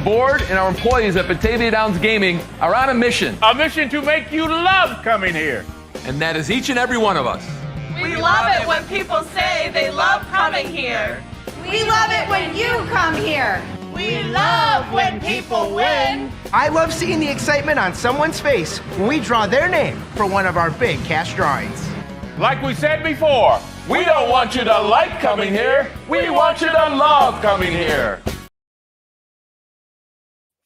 Board and our employees at Batavia Downs Gaming are on a mission. A mission to make you love coming here. And that is each and every one of us. We love it when people say they love coming here. We love it when you come here. We love when people win. I love seeing the excitement on someone's face when we draw their name for one of our big cash drawings. Like we said before, we don't want you to like coming here. We want you to love coming here.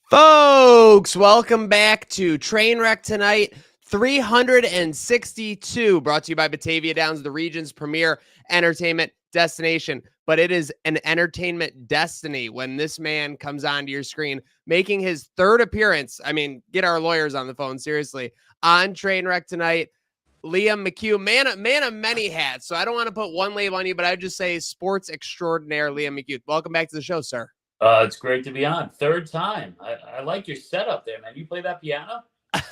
Folks, welcome back to Trainwreck tonight. 362, brought to you by Batavia Downs, the region's premier entertainment destination. But it is an entertainment destiny when this man comes onto your screen, making his third appearance. I mean, get our lawyers on the phone, seriously, on Trainwreck tonight. Liam McHugh, man of many hats. So I don't want to put one label on you, but I would just say sports extraordinaire Liam McHugh. Welcome back to the show, sir. It's great to be on. Third time. I like your setup there, man. You play that piano?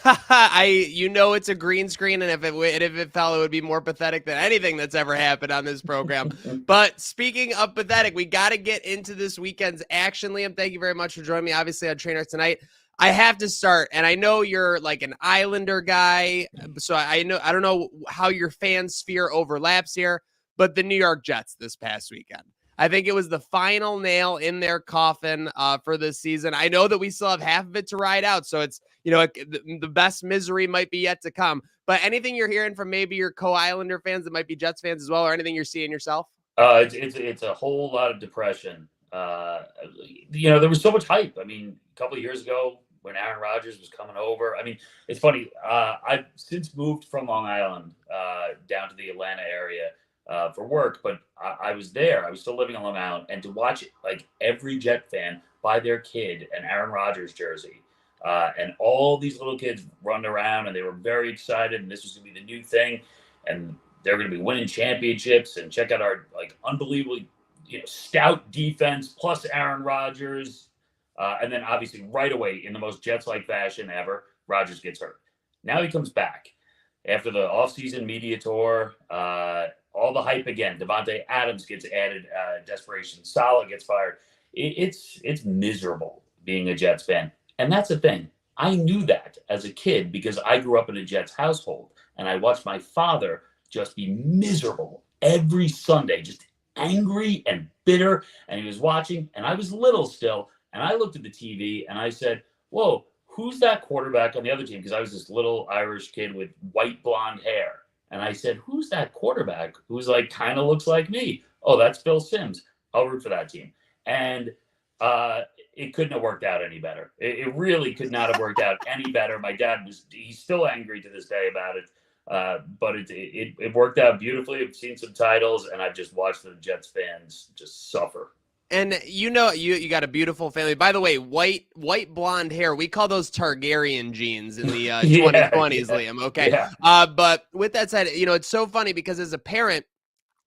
It's a green screen, and if it fell, it would be more pathetic than anything that's ever happened on this program. But speaking of pathetic, we got to get into this weekend's action. Liam, thank you very much for joining me, obviously, on Trainwreck tonight. I have to start, and I know you're like an Islander guy, so I don't know how your fan sphere overlaps here, but the New York Jets this past weekend. I think it was the final nail in their coffin for this season. I know that we still have half of it to ride out, so it's, the best misery might be yet to come. But anything you're hearing from maybe your co-Islander fans that might be Jets fans as well, or anything you're seeing yourself? It's a whole lot of depression. There was so much hype. I mean, a couple of years ago when Aaron Rodgers was coming over, I mean, it's funny. I've since moved from Long Island down to the Atlanta area for work, but I was there. I was still living on Long Island, and to watch like every Jet fan buy their kid an Aaron Rodgers jersey, and all these little kids run around, and they were very excited, and this was going to be the new thing, and they're going to be winning championships. And check out our like unbelievably stout defense plus Aaron Rodgers, and then obviously right away in the most Jets-like fashion ever, Rodgers gets hurt. Now he comes back after the offseason media tour. All the hype again. Devontae Adams gets added. Desperation. Salah gets fired. It's miserable being a Jets fan. And that's the thing. I knew that as a kid because I grew up in a Jets household. And I watched my father just be miserable every Sunday, just angry and bitter. And he was watching. And I was little still. And I looked at the TV and I said, whoa, who's that quarterback on the other team? Because I was this little Irish kid with white blonde hair. And I said, who's that quarterback who's like kind of looks like me? Oh, that's Bill Sims. I'll root for that team. And it couldn't have worked out any better. It really could not have worked out any better. My dad he's still angry to this day about it. But it worked out beautifully. I've seen some titles, and I've just watched the Jets fans just suffer. And you got a beautiful family. By the way, white blonde hair. We call those Targaryen genes in the 2020s, Liam. Okay. Yeah. But with that said, it's so funny because as a parent,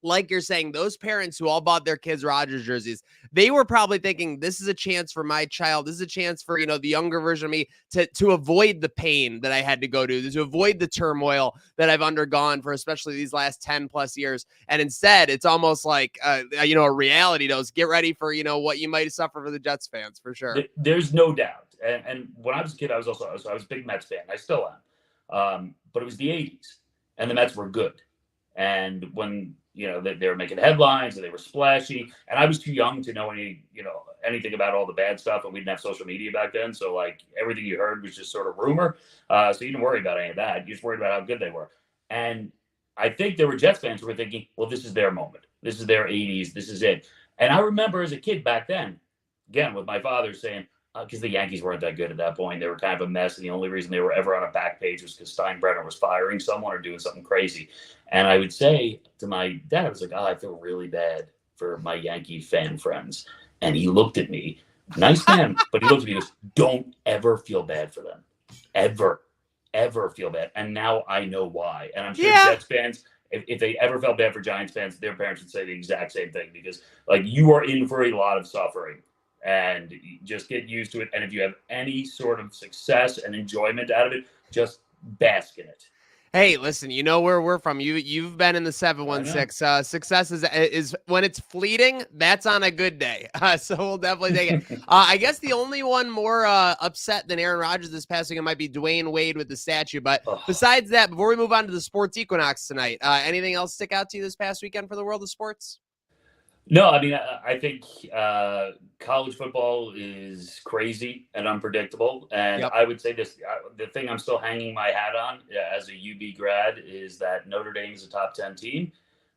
like you're saying, those parents who all bought their kids Rodgers jerseys, they were probably thinking, this is a chance for my child. This is a chance for, the younger version of me to avoid the pain that I had to go to avoid the turmoil that I've undergone for especially these last 10 plus years. And instead, it's almost like, a reality dose. Get ready for, what you might suffer for the Jets fans, for sure. There's no doubt. And when I was a kid, I was a big Mets fan. I still am. But it was the 80s, and the Mets were good. And when they were making headlines and they were splashy, and I was too young to know anything about all the bad stuff, and we didn't have social media back then. So like everything you heard was just sort of rumor. So you didn't worry about any of that. You just worried about how good they were. And I think there were Jets fans who were thinking, well, this is their moment. This is their 80s. This is it. And I remember as a kid back then, again, with my father saying, because the Yankees weren't that good at that point. They were kind of a mess. And the only reason they were ever on a back page was because Steinbrenner was firing someone or doing something crazy. And I would say to my dad, I was like, I feel really bad for my Yankee fan friends. And he looked at me, nice man, but he looked at me and goes, don't ever feel bad for them. Ever feel bad. And now I know why. And I'm sure Jets fans, if they ever felt bad for Giants fans, their parents would say the exact same thing, because like you are in for a lot of suffering. And just get used to it. And if you have any sort of success and enjoyment out of it, just bask in it. Hey, listen, you know where we're from. You've been in the 716. Success is when it's fleeting. That's on a good day. So we'll definitely take it. I guess the only one more upset than Aaron Rodgers this past weekend might be Dwayne Wade with the statue. But besides that, before we move on to the sports equinox tonight, anything else stick out to you this past weekend for the world of sports? No, I mean, I think college football is crazy and unpredictable. And I would say this, the thing I'm still hanging my hat on as a UB grad is that Notre Dame is a top 10 team.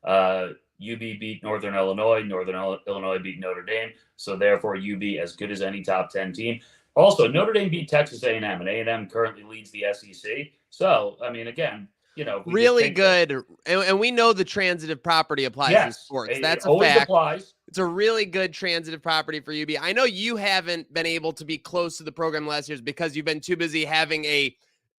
UB beat Northern Illinois. Northern Illinois beat Notre Dame. So therefore, UB as good as any top 10 team. Also, Notre Dame beat Texas A&M, and A&M currently leads the SEC. So, I mean, again, you know, really good. And we know the transitive property applies in sports. That's a fact. Applies. It's a really good transitive property for UB. I know you haven't been able to be close to the program last year because you've been too busy having a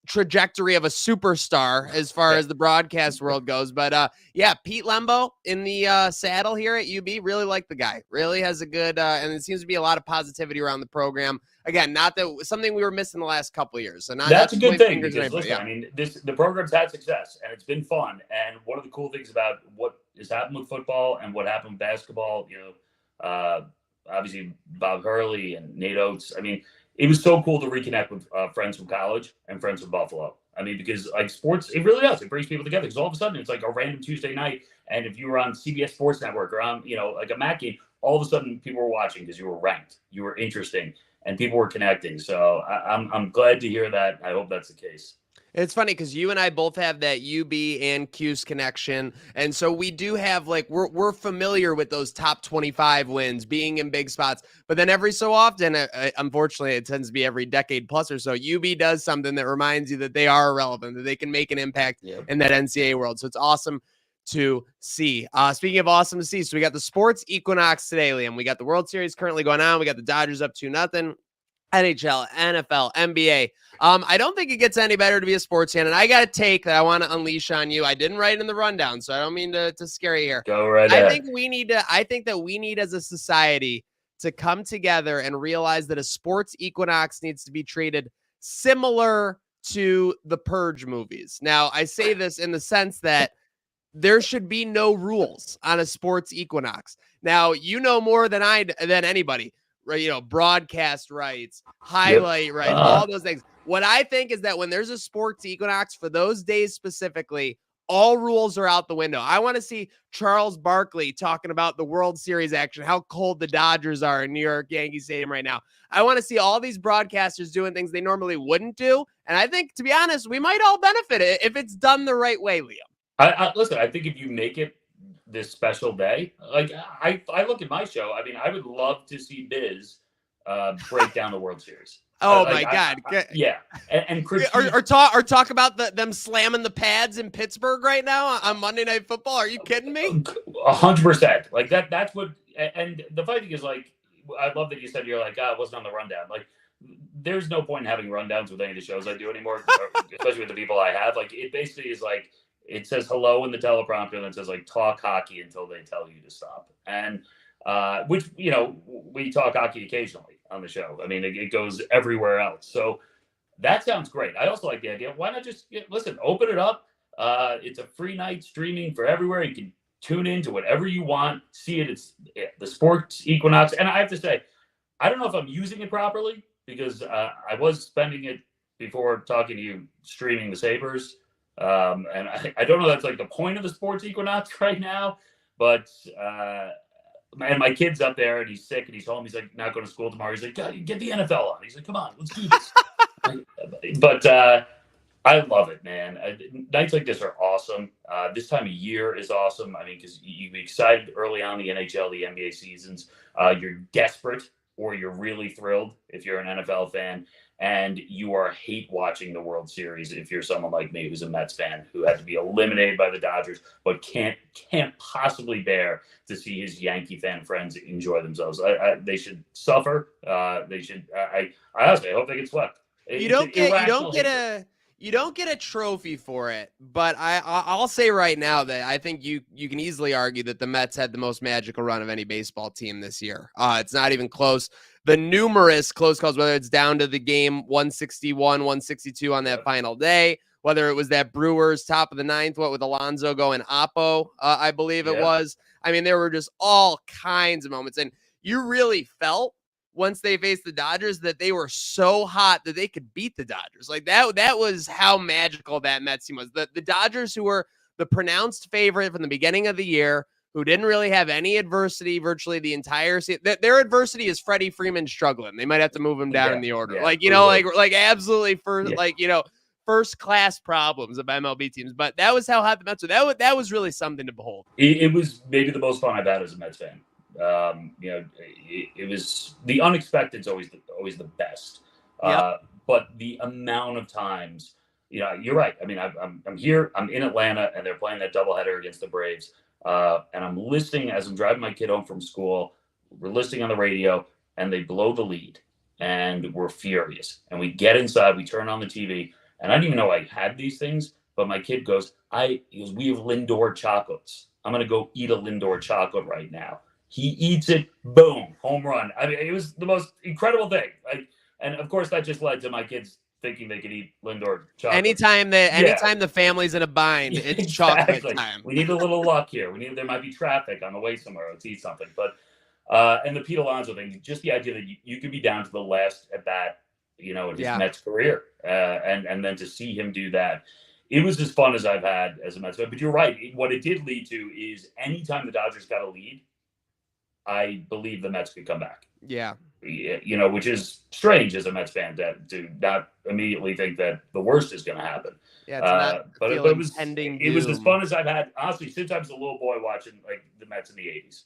trajectory of a superstar as far as the broadcast world goes. But yeah, Pete Lembo in the saddle here at UB. Really like the guy. Really has a good, and it seems to be a lot of positivity around the program. Again, not that something we were missing the last couple of years. So that's a good thing because listen, I mean, the program's had success and it's been fun. And one of the cool things about what has happened with football and what happened with basketball, you know, obviously Bob Hurley and Nate Oates. I mean, it was so cool to reconnect with friends from college and friends from Buffalo. I mean, because like sports, it really does. It brings people together because all of a sudden it's like a random Tuesday night. And if you were on CBS Sports Network or on, you know, like a MAC game, all of a sudden people were watching because you were ranked, you were interesting, and people were connecting. So I'm glad to hear that. I hope that's the case. It's funny because you and I both have that UB and Cuse connection. And so we do have like, we're familiar with those top 25 wins being in big spots. But then every so often, unfortunately, it tends to be every decade plus or so, UB does something that reminds you that they are relevant, that they can make an impact in that NCAA world. So it's awesome to see. Speaking of awesome to see, so we got the sports equinox today, Liam. We got the World Series currently going on. We got the Dodgers up 2-0. NHL, NFL, NBA. I don't think it gets any better to be a sports fan, and I got a take that I want to unleash on you. I didn't write it in the rundown, so I don't mean to scare you here. Go right ahead. I think that we need as a society to come together and realize that a sports equinox needs to be treated similar to the Purge movies. Now, I say this in the sense that there should be no rules on a sports equinox. Now, you know more than anybody. Right, you know, broadcast rights, highlight rights, all those things. What I think is that when there's a sports equinox for those days specifically, all rules are out the window. I want to see Charles Barkley talking about the World Series action, how cold the Dodgers are in New York Yankee Stadium right now. I want to see all these broadcasters doing things they normally wouldn't do. And I think, to be honest, we might all benefit if it's done the right way, Liam. Listen, I think if you make it this special day, like I look at my show. I mean, I would love to see Biz break down the World Series. Oh my God! Yeah, and or talk about them slamming the pads in Pittsburgh right now on Monday Night Football. Are you kidding me? 100%. Like that. That's what. And the funny thing is, like, I love that you said you're like, it wasn't on the rundown. Like, there's no point in having rundowns with any of the shows I do anymore, especially with the people I have. Like, it basically is like, it says hello in the teleprompter and it says like talk hockey until they tell you to stop. And which, you know, we talk hockey occasionally on the show. I mean, it goes everywhere else. So that sounds great. I also like the idea. Why not just listen, open it up. It's a free night streaming for everywhere. You can tune into whatever you want, see it. It's the sports equinox. And I have to say, I don't know if I'm using it properly because I was spending it before talking to you streaming the Sabres. And I don't know that's like the point of the sports equinox right now, but and my kid's up there and he's sick and he's home. He's like not going to school tomorrow. He's like, God, get the NFL on. He's like, come on, let's do this. But I love it, man. Nights like this are awesome. This time of year is awesome. I mean, because you get excited early on the NHL, the NBA seasons. You're desperate or you're really thrilled if you're an NFL fan. And you are hate watching the World Series if you're someone like me who's a Mets fan who had to be eliminated by the Dodgers, but can't possibly bear to see his Yankee fan friends enjoy themselves. They should suffer. They should. I honestly hope they get swept. You don't get a trophy for it, but I'll say right now that I think you can easily argue that the Mets had the most magical run of any baseball team this year. It's not even close. The numerous close calls, whether it's down to the game 161, 162 on that final day, whether it was that Brewers top of the ninth, what with Alonso going Oppo, I believe it was. I mean, there were just all kinds of moments. And you really felt once they faced the Dodgers that they were so hot that they could beat the Dodgers. Like that was how magical that Mets team was. The Dodgers, who were the pronounced favorite from the beginning of the year, who didn't really have any adversity virtually the entire season. Their adversity is Freddie Freeman struggling. They might have to move him down in the order. Like absolutely first class problems of MLB teams. But that was how hot the Mets were. That was really something to behold. It was maybe the most fun I've had as a Mets fan. It was the unexpected is always the best. But the amount of times, you're right. I mean, I'm here, I'm in Atlanta, and they're playing that doubleheader against the Braves. And I'm listening as I'm driving my kid home from school. We're listening on the radio, and they blow the lead, and we're furious. And we get inside, we turn on the TV, and I didn't even know I had these things. But my kid goes, we have Lindor chocolates. I'm gonna go eat a Lindor chocolate right now. He eats it, boom, home run. I mean, it was the most incredible thing. And of course, that just led to my kids thinking they could eat Lindor chocolate. Anytime the family's in a bind, it's chocolate time. We need a little luck here. There might be traffic on the way somewhere to eat something. But and the Pete Alonso thing, just the idea that you could be down to the last at bat, in his Mets career, and then to see him do that, it was as fun as I've had as a Mets fan. But you're right. What it did lead to is anytime the Dodgers got a lead, I believe the Mets could come back. Yeah. Which is strange as a Mets fan to not immediately think that the worst is going to happen. Yeah, but it was as fun as I've had, honestly, since I was a little boy watching like the Mets in the 80s.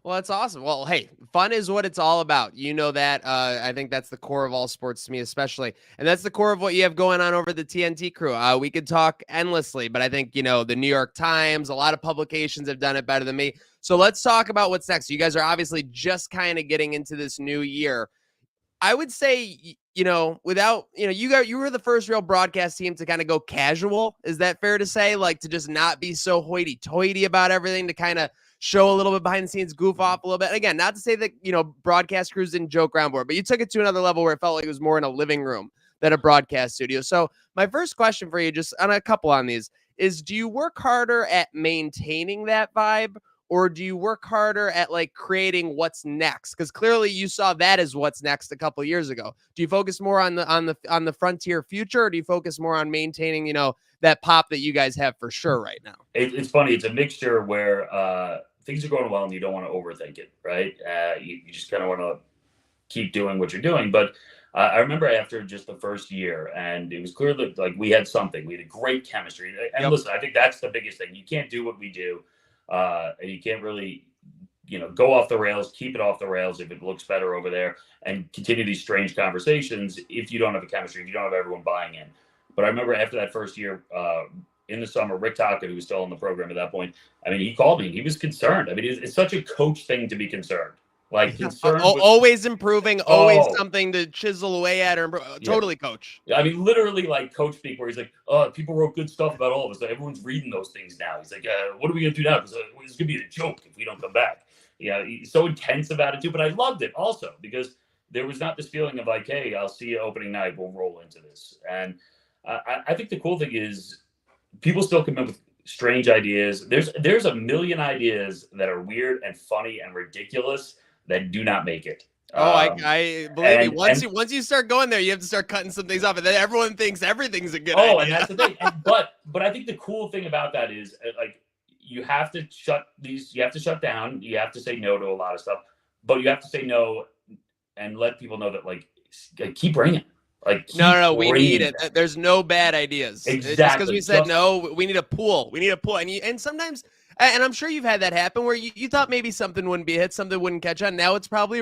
Well, that's awesome. Well, hey, fun is what it's all about. You know that. I think that's the core of all sports to me, especially. And that's the core of what you have going on over the TNT crew. We could talk endlessly, but I think, the New York Times, a lot of publications have done it better than me. So let's talk about what's next. You guys are obviously just kind of getting into this new year. I would say, without, you were the first real broadcast team to kind of go casual. Is that fair to say? Like to just not be so hoity-toity about everything, to kind of show a little bit behind the scenes, goof off a little bit. Again, not to say that, broadcast crews didn't joke around more, but you took it to another level where it felt like it was more in a living room than a broadcast studio. So my first question for you, just on a couple on these, is do you work harder at maintaining that vibe, or do you work harder at like creating what's next? Because clearly you saw that as what's next a couple of years ago. Do you focus more on the frontier future, or do you focus more on maintaining, that pop that you guys have for sure right now? It's funny. It's a mixture where things are going well and you don't want to overthink it, right? You just kind of want to keep doing what you're doing. But I remember after just the first year, and it was clear that like we had something. We had a great chemistry. And listen, I think that's the biggest thing. You can't do what we do. And you can't really, go off the rails, keep it off the rails if it looks better over there, and continue these strange conversations if you don't have a chemistry, if you don't have everyone buying in. But I remember after that first year, in the summer, Rick Tocchet, who was still on the program at that point, he called me. He was concerned. It's such a coach thing to be concerned. Like concerned. Always improving, always something to chisel away at or improve. Totally, coach. Literally like coach speak, where he's like, people wrote good stuff about all of us. Like, everyone's reading those things now. He's like, what are we going to do now? Because it's going to be a joke if we don't come back. He's so intense about it too. But I loved it also because there was not this feeling of like, hey, I'll see you opening night. We'll roll into this. And I think the cool thing is people still come up with strange ideas. There's a million ideas that are weird and funny and ridiculous that do not make it. I believe me. Once you start going there, you have to start cutting some things off, and then everyone thinks everything's a good idea. And that's the thing. But I think the cool thing about that is like you have to shut down. You have to say no to a lot of stuff, but you have to say no and let people know that like keep bringing. No, we need it. There's no bad ideas. Exactly. Just because we said no, we need a pool. And sometimes, and I'm sure you've had that happen where you thought maybe something wouldn't be a hit, something wouldn't catch on. Now it's probably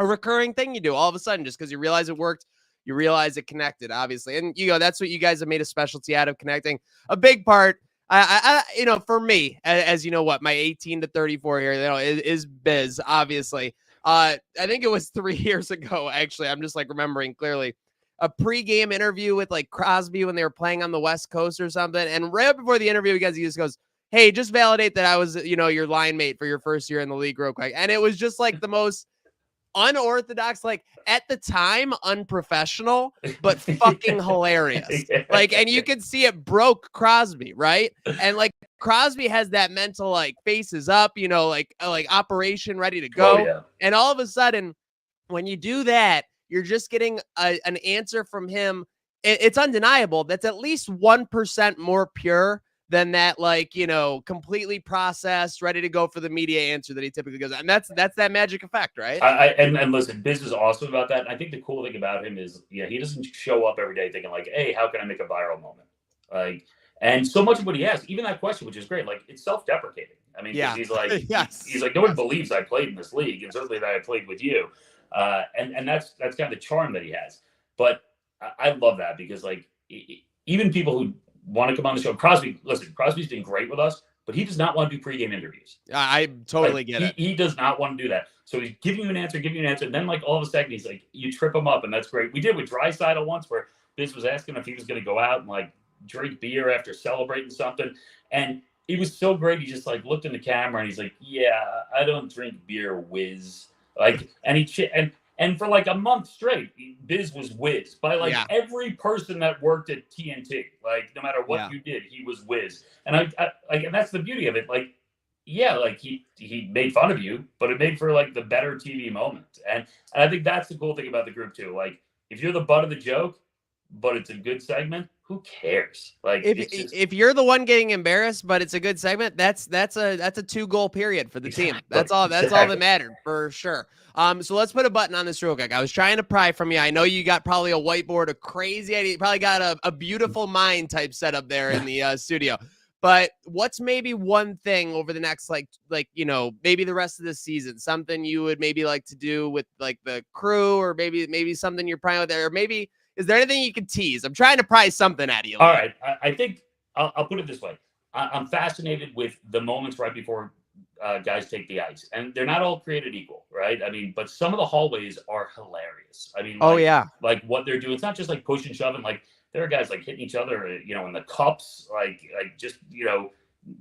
a recurring thing you do all of a sudden just because you realize it worked. You realize it connected, obviously. And that's what you guys have made a specialty out of, connecting. A big part, for me, as you know what, my 18 to 34 here, is biz, obviously. I think it was 3 years ago, actually. I'm just like remembering clearly. A pregame interview with like Crosby when they were playing on the West Coast or something. And right before the interview, he just goes, hey, just validate that I was, your line mate for your first year in the league real quick. And it was just like the most unorthodox, like at the time, unprofessional, but fucking hilarious. Like, and you can see it broke Crosby, right? And like Crosby has that mental like faces up, like operation ready to go. Oh, yeah. And all of a sudden, when you do that, you're just getting an answer from him. It's undeniable. That's at least 1% more pure than that, like, completely processed, ready to go for the media answer that he typically goes. And that's that magic effect, right? And listen, Biz is awesome about that. And I think the cool thing about him is, he doesn't show up every day thinking like, hey, how can I make a viral moment? Like, and so much of what he has, even that question, which is great, like it's self-deprecating. I mean, he's like, yes. he's like, no one believes I played in this league, and certainly that I played with you. And that's kind of the charm that he has. But I love that because like even people who want to come on the show, Crosby's been great with us, but he does not want to do pregame interviews. I totally get it. He does not want to do that. So he's giving you an answer, and then like all of a sudden he's like, you trip him up, and that's great. We did with Draisaitl once where Biz was asking if he was going to go out and like drink beer after celebrating something, and it was so great. He just like looked in the camera and he's like, yeah, I don't drink beer, whiz. Like, and for like a month straight, Biz was whiz by like every person that worked at TNT. Like no matter what you did, he was whiz. And I like, and that's the beauty of it. Like, like he made fun of you, but it made for like the better TV moment. And I think that's the cool thing about the group too. Like if you're the butt of the joke, but it's a good segment, who cares? Like if you're the one getting embarrassed, but it's a good segment, that's a 2-goal period for the team. That's all that mattered for sure. So let's put a button on this real quick. I was trying to pry from you. I know you got probably a whiteboard, a crazy idea. You probably got a beautiful mind type setup there in the studio. But what's maybe one thing over the next like maybe the rest of the season, something you would maybe like to do with like the crew, or maybe something you're prying with there, or maybe is there anything you can tease? I'm trying to pry something out of you. All right, I think I'll put it this way. I'm fascinated with the moments right before guys take the ice, and they're not all created equal, right? I mean, but some of the hallways are hilarious. I mean, like what they're doing. It's not just like push and shove, and like there are guys like hitting each other, in the cups, like just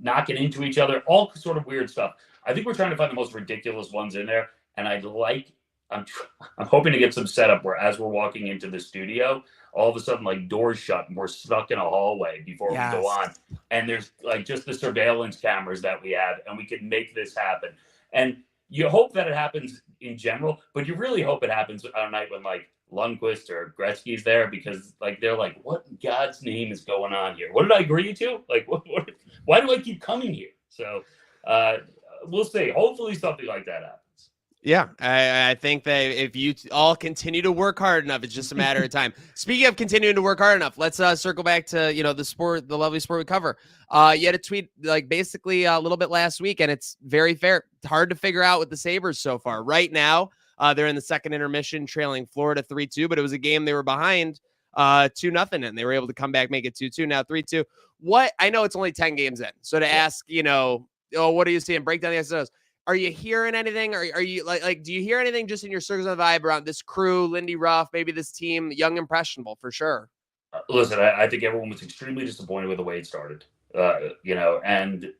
knocking into each other, all sort of weird stuff. I think we're trying to find the most ridiculous ones in there, and I'm hoping to get some setup where as we're walking into the studio, all of a sudden like doors shut and we're stuck in a hallway before we go on. And there's like just the surveillance cameras that we have, and we can make this happen. And you hope that it happens in general, but you really hope it happens on a night when like Lundqvist or Gretzky's there, because like they're like, what in God's name is going on here? What did I agree to? Like, why do I keep coming here? So we'll see. Hopefully something like that happens. Yeah, I think that if you all continue to work hard enough, it's just a matter of time. Speaking of continuing to work hard enough, let's circle back to the lovely sport we cover. You had a tweet like basically a little bit last week, and it's very fair. It's hard to figure out with the Sabres so far. Right now, they're in the second intermission, trailing Florida 3-2, but it was a game they were behind 2-0, and they were able to come back, make it 2-2. Now 3-2. What I know, it's only 10 games in, so to ask, what are you seeing? Break down the episodes. Are you hearing anything? Or are you like, do you hear anything just in your circles of the vibe around this crew, Lindy Ruff, maybe this team, young, impressionable for sure? Listen, I think everyone was extremely disappointed with the way it started, and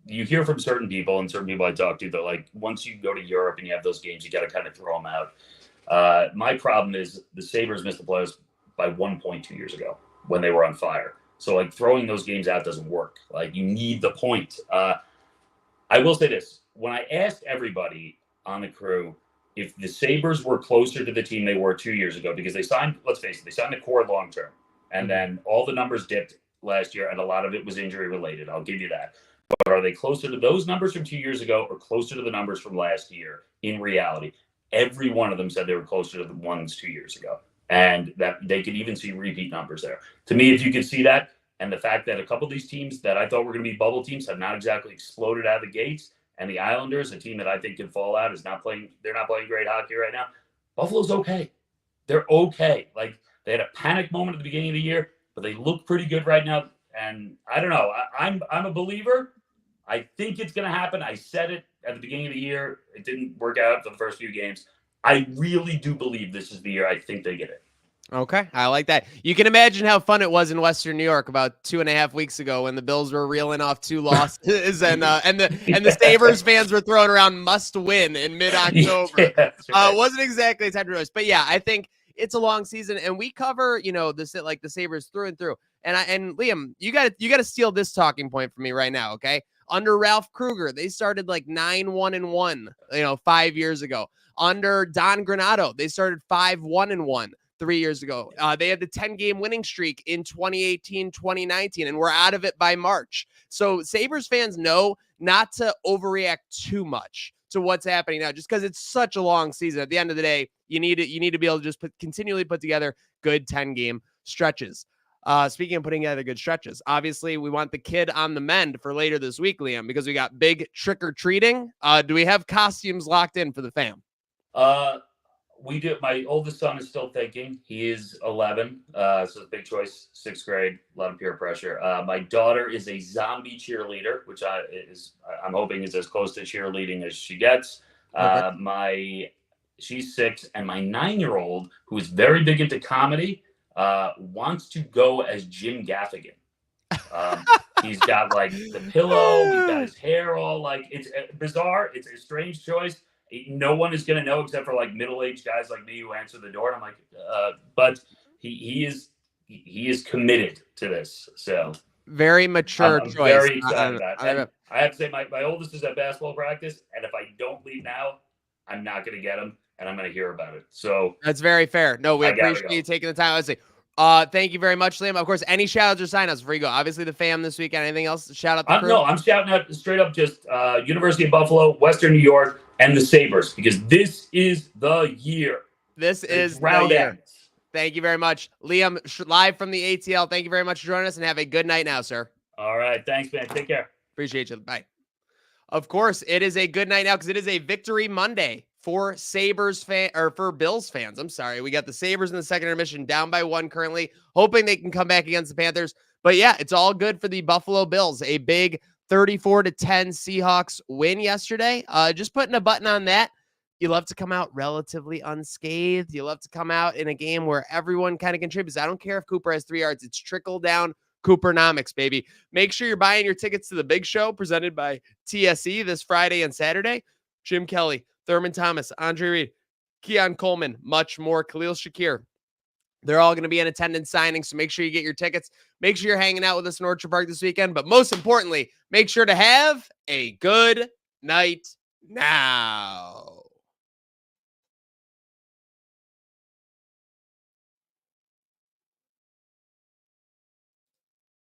you hear from certain people and certain people I talk to that like, once you go to Europe and you have those games, you got to kind of throw them out. My problem is the Sabres missed the playoffs by 1 point 2 years ago when they were on fire. So like throwing those games out doesn't work. Like you need the point. I will say this. When I asked everybody on the crew if the Sabres were closer to the team they were 2 years ago, because they signed, let's face it, they signed the core long-term, and then all the numbers dipped last year, and a lot of it was injury related. I'll give you that. But are they closer to those numbers from 2 years ago or closer to the numbers from last year? In reality, every one of them said they were closer to the ones 2 years ago, and that they could even see repeat numbers there. To me, if you could see that, and the fact that a couple of these teams that I thought were going to be bubble teams have not exactly exploded out of the gates, and the Islanders, a team that I think could fall out, is not playing. They're not playing great hockey right now. Buffalo's okay. They're okay. Like they had a panic moment at the beginning of the year, but they look pretty good right now. And I don't know. I'm a believer. I think it's going to happen. I said it at the beginning of the year. It didn't work out for the first few games. I really do believe this is the year I think they get it. Okay, I like that. You can imagine how fun it was in Western New York about 2.5 weeks ago when the Bills were reeling off 2 losses and the Sabres fans were throwing around must win in mid-October. Yeah, that's right. Wasn't exactly a time to realize, but yeah, I think it's a long season and we cover, the Sabres through and through. And Liam, you got to steal this talking point from me right now, okay? Under Ralph Kruger, they started like 9-1-1, 5 years ago. Under Don Granato, they started 5-1-1. 3 years ago. They had the 10-game winning streak in 2018, 2019, and we're out of it by March. So Sabres fans know not to overreact too much to what's happening now, just because it's such a long season. At the end of the day, you need to be able to just continually put together good 10-game stretches. Speaking of putting together good stretches, obviously we want the kid on the mend for later this week, Liam, because we got big trick-or-treating. Do we have costumes locked in for the fam? We do. My oldest son is still thinking. He is 11, so it's a big choice. 6th grade, a lot of peer pressure. My daughter is a zombie cheerleader, which I'm hoping is as close to cheerleading as she gets. She's 6, and my 9-year-old, who is very big into comedy, wants to go as Jim Gaffigan. He's got like the pillow. He's got his hair all like it's bizarre. It's a strange choice. No one is going to know except for like middle-aged guys like me who answer the door. And I'm like, but he is committed to this. So very mature I'm choice. Very excited about it. I have to say my oldest is at basketball practice. And if I don't leave now, I'm not going to get him and I'm going to hear about it. So that's very fair. No, we appreciate you taking the time. I say, thank you very much, Liam. Of course, any shout outs or sign outs before you go? Obviously the fam this weekend. Anything else? Shout out the crew? No, I'm shouting out straight up just University of Buffalo, Western New York, and the Sabres, because this is the year. This is round ends. Thank you very much. Liam, live from the ATL. Thank you very much for joining us and have a good night now, sir. All right. Thanks, man. Take care. Appreciate you. Bye. Of course, it is a good night now because it is a victory Monday for for Bills fans. I'm sorry. We got the Sabres in the second intermission down by 1 currently, hoping they can come back against the Panthers. But yeah, it's all good for the Buffalo Bills. A big 34-10 Seahawks win yesterday. Just putting a button on that. You love to come out relatively unscathed. You love to come out in a game where everyone kind of contributes. I don't care if Cooper has 3 yards. It's trickle down Coopernomics, baby. Make sure you're buying your tickets to the big show presented by TSE this Friday and Saturday. Jim Kelly, Thurman Thomas, Andre Reed, Keon Coleman, much more. Khalil Shakir. They're all going to be in attendance signing, so make sure you get your tickets. Make sure you're hanging out with us in Orchard Park this weekend, but most importantly, make sure to have a good night now.